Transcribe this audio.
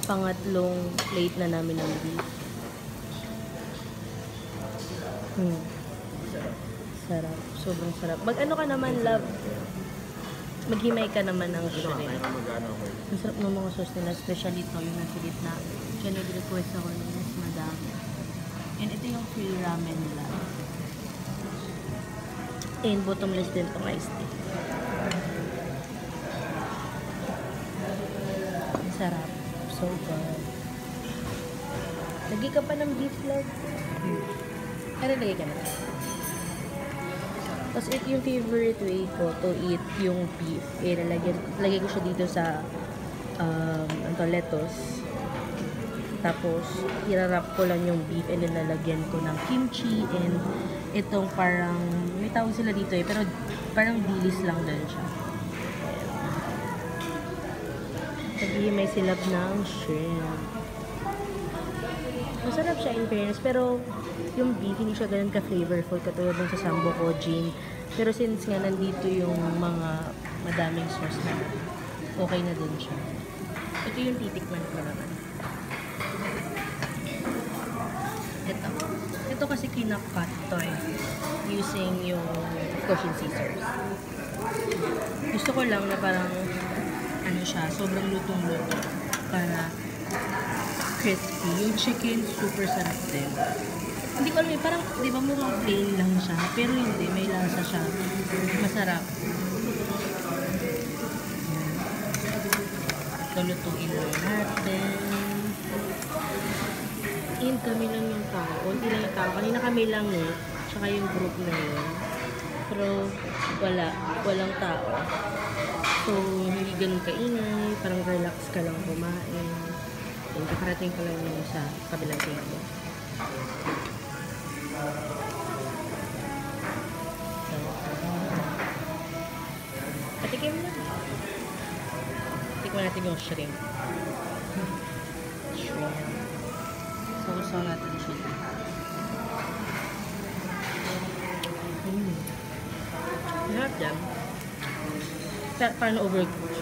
pangatlong plate na namin ng beef. Sarap. Sobrang sarap. Mag-ano ka naman, love? Maghimay ka naman ng shrimp. Ang sarap ng mga sauce nila, especially ito, yung nasa gitna. Kaya nag-request ako ng mas madami. And ito yung free ramen nila. And bottomless din itong iced tea. Ang sarap. So good. Lagi ka pa ng beef, love? Ano lagay ka na? Tapos ito yung favorite way ko to eat yung beef. Lagay ko siya dito sa lettuce. Tapos, irarap ko lang yung beef and then lalagyan ko ng kimchi and itong parang, may tawag sila dito pero parang dilis lang din siya. May silap ng shrimp. Masarap siya in fairness, pero yung beef hindi siya ganun ka-flavorful katulad ng sa Sambo Kojin. Pero since nga nandito yung mga madaming sauce na, okay na din siya. Ito yung titikman ko naman. Ito kasi kinakat to using yung, of course, yung scissors. Gusto ko lang na parang ano siya, sobrang lutong-luto para crispy. Yung chicken, super sarap din. Hindi ko alam parang, di ba mukhang plain lang siya, pero hindi, may lasa siya. Masarap. Ito, lutuin lang natin. And kami lang yung tao. Kunti lang yung tao. Kanina kami lang tsaka yung group na yun. Pero walang tao. So, hindi ganun kaingay. Parang relax ka lang kumain. And kakarating ko lang yun sa kabilang table. So, patikim na. Tikman natin yung shrimp. Sausaw natin siya. Lahat yan. Paano overcooked?